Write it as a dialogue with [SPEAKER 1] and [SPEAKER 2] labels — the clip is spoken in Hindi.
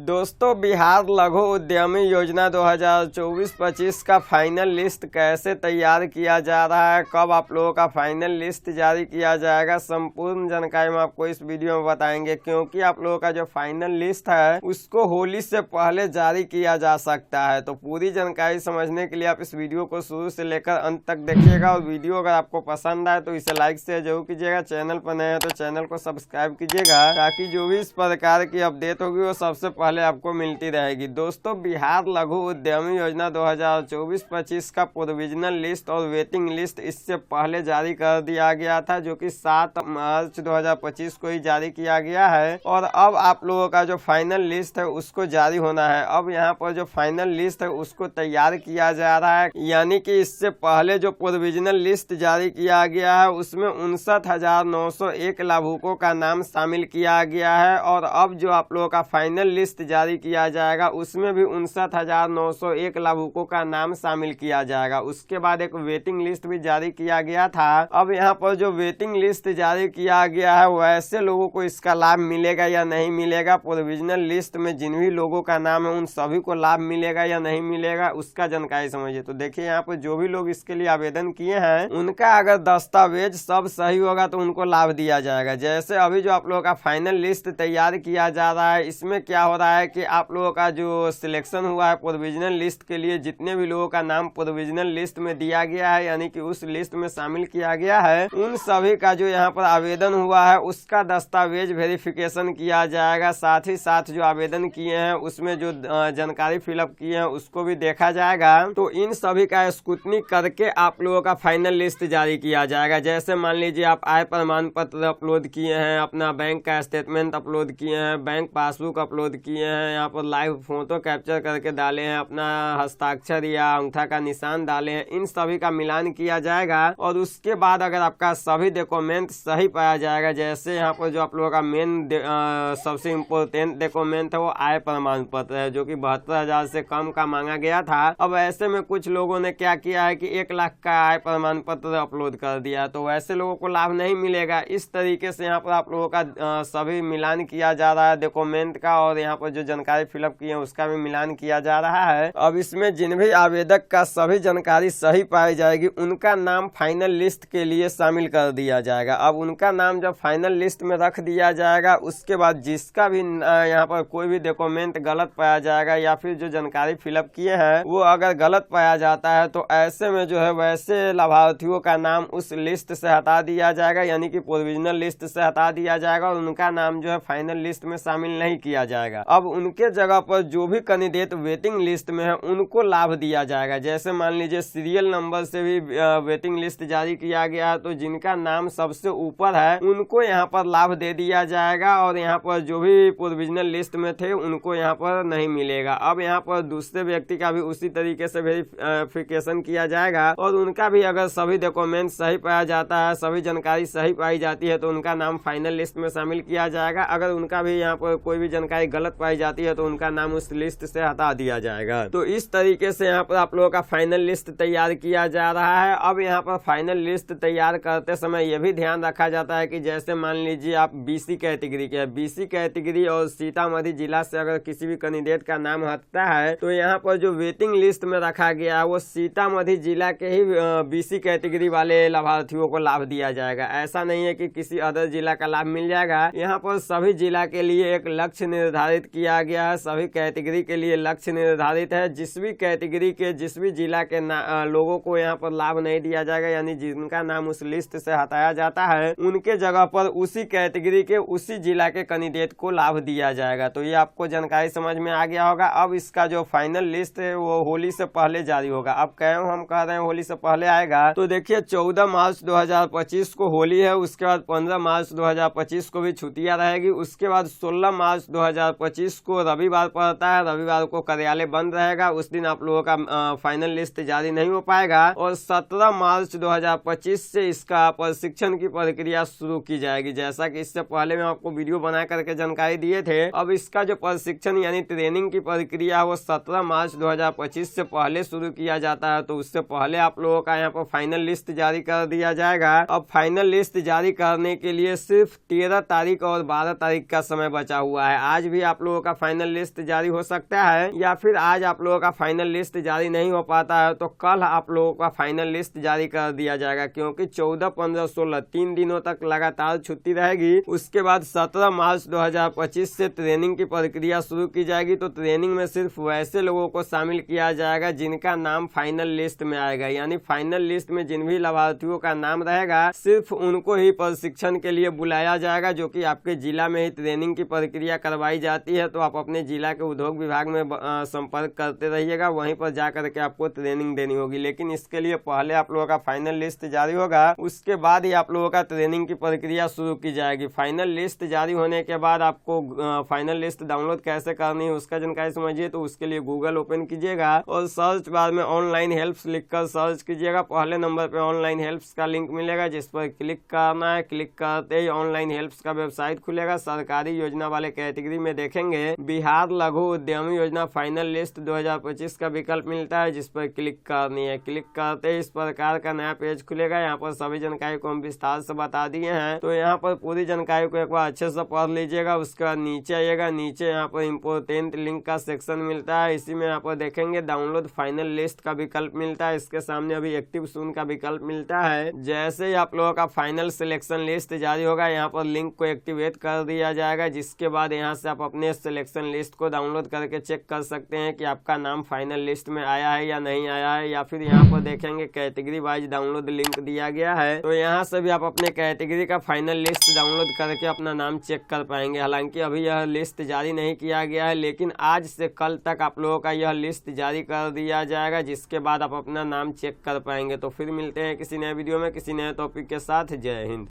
[SPEAKER 1] दोस्तों, बिहार लघु उद्यमी योजना 2024-25 का फाइनल लिस्ट कैसे तैयार किया जा रहा है, कब आप लोगों का फाइनल लिस्ट जारी किया जाएगा, संपूर्ण जानकारी हम आपको इस वीडियो में बताएंगे। क्योंकि आप लोगों का जो फाइनल लिस्ट है उसको होली से पहले जारी किया जा सकता है। तो पूरी जानकारी समझने के लिए आप इस वीडियो को शुरू से लेकर अंत तक देखिएगा। और वीडियो अगर आपको पसंद आए तो इसे लाइक शेयर जरूर कीजिएगा। चैनल पर नए हैं तो चैनल को सब्सक्राइब कीजिएगा, ताकि जो भी इस प्रकार की अपडेट होगी वो सबसे पहले आपको मिलती रहेगी। दोस्तों, बिहार लघु उद्यमी योजना 2024-25 का प्रोविजनल लिस्ट और वेटिंग लिस्ट इससे पहले जारी कर दिया गया था, जो कि 7 मार्च 2025 को ही जारी किया गया है। और अब आप लोगों का जो फाइनल लिस्ट है उसको जारी होना है। अब यहाँ पर जो फाइनल लिस्ट है उसको तैयार किया जा रहा है, यानी कि इससे पहले जो प्रोविजनल लिस्ट जारी किया गया है उसमें 59,901 लाभुकों का नाम शामिल किया गया है। और अब जो आप लोगों का फाइनल लिस्ट जारी किया जाएगा उसमें भी 59,901 लाभुकों का नाम शामिल किया जाएगा। उसके बाद एक वेटिंग लिस्ट भी जारी किया गया था। अब यहाँ पर जो वेटिंग लिस्ट जारी किया गया है वैसे लोगों को इसका लाभ मिलेगा या नहीं मिलेगा, प्रोविजनल लिस्ट में जिन भी लोगों का नाम है उन सभी को लाभ मिलेगा या नहीं मिलेगा, उसका जानकारी समझिए। तो देखिए, यहाँ पर जो भी लोग इसके लिए आवेदन किए हैं उनका अगर दस्तावेज सब सही होगा तो उनको लाभ दिया जाएगा। जैसे अभी जो आप लोगों का फाइनल लिस्ट तैयार किया जा रहा है, इसमें क्या हो रहा है कि आप लोगों का जो सिलेक्शन हुआ है प्रोविजनल लिस्ट के लिए, जितने भी लोगों का नाम प्रोविजनल लिस्ट में दिया गया है यानी कि उस लिस्ट में शामिल किया गया है, उन सभी का जो यहाँ पर आवेदन हुआ है उसका दस्तावेज वेरिफिकेशन किया जाएगा। साथ ही साथ जो आवेदन किए हैं उसमें जो जानकारी फिलअप किए हैं उसको भी देखा जाएगा। तो इन सभी का स्क्रूटनी करके आप लोगों का फाइनल लिस्ट जारी किया जाएगा। जैसे मान लीजिए आप आय प्रमाण पत्र अपलोड किए हैं, अपना बैंक का स्टेटमेंट अपलोड किए हैं, बैंक पासबुक अपलोड किए हैं, यहाँ पर लाइव फोटो कैप्चर करके डाले हैं, अपना हस्ताक्षर या अंगूठा का निशान डाले हैं, इन सभी का मिलान किया जाएगा। और उसके बाद अगर आपका सभी डॉक्यूमेंट सही पाया जाएगा, जैसे यहाँ पर जो आप लोगों का मेन सबसे इम्पोर्टेंट डॉक्यूमेंट है वो आय प्रमाण पत्र है, जो कि 72,000 से कम का मांगा गया था। अब ऐसे में कुछ लोगों ने क्या किया है कि 1 लाख का आय प्रमाण पत्र अपलोड कर दिया, तो वैसे लोगों को लाभ नहीं मिलेगा। इस तरीके से यहाँ पर आप लोगों का सभी मिलान किया जा रहा है डॉक्यूमेंट का, और यहाँ पर जो जानकारी फिलअप की है उसका भी मिलान किया जा रहा है। अब इसमें जिन भी आवेदक का सभी जानकारी सही पाई जाएगी उनका नाम फाइनल लिस्ट के लिए शामिल कर दिया जाएगा। अब उनका नाम जब फाइनल लिस्ट में रख दिया जाएगा उसके बाद जिसका भी यहाँ पर कोई भी डॉक्यूमेंट गलत पाया जाएगा या फिर जो जानकारी फिलअप किए हैं वो अगर गलत पाया जाता है तो ऐसे में जो है वैसे लाभार्थियों का नाम उस लिस्ट से हटा दिया जाएगा, यानी कि प्रोविजनल लिस्ट से हटा दिया जाएगा और उनका नाम जो है फाइनल लिस्ट में शामिल नहीं किया जाएगा। अब उनके जगह पर जो भी कैंडिडेट वेटिंग लिस्ट में है उनको लाभ दिया जाएगा। जैसे मान लीजिए सीरियल नंबर से भी वेटिंग लिस्ट जारी किया गया है, तो जिनका नाम सबसे ऊपर है उनको यहाँ पर लाभ दे दिया जाएगा, और यहाँ पर जो भी प्रोविजनल लिस्ट में थे उनको यहाँ पर नहीं मिलेगा। अब यहाँ पर दूसरे व्यक्ति का भी उसी तरीके से वेरिफिकेशन किया जाएगा, और उनका भी अगर सभी डॉक्यूमेंट सही पाया जाता है, सभी जानकारी सही पाई जाती है तो उनका नाम फाइनल लिस्ट में शामिल किया जाएगा। अगर उनका भी यहाँ पर कोई भी जानकारी गलत पाई जाती है तो उनका नाम उस लिस्ट से हटा दिया जाएगा। तो इस तरीके से यहाँ पर आप लोगों का फाइनल लिस्ट तैयार किया जा रहा है। अब यहाँ पर फाइनल लिस्ट तैयार करते समय यह भी ध्यान रखा जाता है कि जैसे मान लीजिए आप बीसी कैटेगरी के, बीसी कैटेगरी और सीतामढ़ी जिला से अगर किसी भी कैंडिडेट का नाम हटता है तो यहाँ पर जो वेटिंग लिस्ट में रखा गया है वो सीतामढ़ी जिला के ही बीसी कैटेगरी वाले लाभार्थियों को लाभ दिया जाएगा। ऐसा नहीं है कि किसी अदर जिला का लाभ मिल जाएगा। यहाँ पर सभी जिला के लिए एक लक्ष्य निर्धारित किया गया है, सभी कैटेगरी के लिए लक्ष्य निर्धारित है। जिस भी कैटेगरी के जिस भी जिला के लोगों को यहाँ पर लाभ नहीं दिया जाएगा, यानी जिनका नाम उस लिस्ट से हटाया जाता है उनके जगह पर उसी कैटेगरी के उसी जिला के कैंडिडेट को लाभ दिया जाएगा। तो ये आपको जानकारी समझ में आ गया होगा। अब इसका जो फाइनल लिस्ट है वो होली से पहले जारी होगा। अब क्यों हम कह रहे हैं होली से पहले आएगा, तो देखिए 14 मार्च 2025 को होली है, उसके बाद 15 मार्च 2025 को भी छुट्टियां रहेगी, उसके बाद 16 मार्च 2025 को रविवार पड़ता है, रविवार को कार्यालय बंद रहेगा, उस दिन आप लोगों का फाइनल लिस्ट जारी नहीं हो पाएगा। और 17 मार्च 2025 से इसका प्रशिक्षण की प्रक्रिया शुरू की जाएगी। जैसा कि इससे पहले मैं आपको वीडियो बना करके जानकारी दिए थे, अब इसका जो प्रशिक्षण यानी ट्रेनिंग की प्रक्रिया वो 17 मार्च 2025 से पहले शुरू किया जाता है। तो उससे पहले आप लोगों का यहाँ पर फाइनल लिस्ट जारी कर दिया जाएगा। अब फाइनल लिस्ट जारी करने के लिए सिर्फ 13 तारीख और 12 तारीख का समय बचा हुआ है। आज भी आप लोग लोगों का फाइनल लिस्ट जारी हो सकता है, या फिर आज आप लोगों का फाइनल लिस्ट जारी नहीं हो पाता है तो कल आप लोगों का फाइनल लिस्ट जारी कर दिया जाएगा, क्योंकि 14, 15, 16 3 दिनों तक लगातार छुट्टी रहेगी। उसके बाद 17 मार्च 2025 से ट्रेनिंग की प्रक्रिया शुरू की जाएगी। तो ट्रेनिंग में सिर्फ वैसे लोगों को शामिल किया जाएगा जिनका नाम फाइनल लिस्ट में आएगा, यानी फाइनल लिस्ट में जिन भी लाभार्थियों का नाम रहेगा सिर्फ उनको ही प्रशिक्षण के लिए बुलाया जाएगा, जो कि आपके जिला में ही ट्रेनिंग की प्रक्रिया करवाई जाती है। तो आप अपने जिला के उद्योग विभाग में संपर्क करते रहिएगा, वहीं पर जाकर के आपको ट्रेनिंग देनी होगी। लेकिन इसके लिए पहले आप लोगों का फाइनल लिस्ट जारी होगा, उसके बाद ही आप लोगों का ट्रेनिंग की प्रक्रिया शुरू की जाएगी। फाइनल लिस्ट जारी होने के बाद आपको फाइनल लिस्ट डाउनलोड कैसे करनी है उसका जानकारी समझिए। तो उसके लिए गूगल ओपन कीजिएगा और सर्च बार में ऑनलाइन हेल्प्स लिखकर सर्च कीजिएगा। पहले नंबर पे ऑनलाइन हेल्प्स का लिंक मिलेगा, जिस पर क्लिक करना है। क्लिक करते ही ऑनलाइन हेल्प्स का वेबसाइट खुलेगा। सरकारी योजना वाले कैटेगरी में देखेंगे बिहार लघु उद्यमी योजना फाइनल लिस्ट 2025 का विकल्प मिलता है, जिस पर क्लिक करनी है। क्लिक करते ही इस प्रकार का नया पेज खुलेगा। यहाँ पर सभी जानकारी को हम विस्तार से बता दिए हैं, तो यहाँ पर पूरी जानकारी को एक बार अच्छे से पढ़ लीजिएगा। उसके बाद नीचे आइएगा, नीचे यहाँ पर इम्पोर्टेंट लिंक का सेक्शन मिलता है। इसी में यहाँ पर देखेंगे डाउनलोड फाइनल लिस्ट का विकल्प मिलता है। इसके सामने अभी एक्टिव सून का विकल्प मिलता है। जैसे ही आप लोगों का फाइनल सिलेक्शन लिस्ट जारी होगा, यहाँ पर लिंक को एक्टिवेट कर दिया जाएगा, जिसके बाद यहाँ से आप अपने सिलेक्शन लिस्ट को डाउनलोड करके चेक कर सकते हैं कि आपका नाम फाइनल लिस्ट में आया है या नहीं आया है। या फिर यहाँ पर देखेंगे कैटेगरी वाइज डाउनलोड लिंक दिया गया है, तो यहाँ से भी आप अपने कैटेगरी का फाइनल लिस्ट डाउनलोड करके अपना नाम चेक कर पाएंगे। हालांकि अभी यह लिस्ट जारी नहीं किया गया है, लेकिन आज से कल तक आप लोगों का यह लिस्ट जारी कर दिया जाएगा, जिसके बाद आप अपना नाम चेक कर पाएंगे। तो फिर मिलते हैं किसी नए वीडियो में किसी नए टॉपिक के साथ। जय हिंद।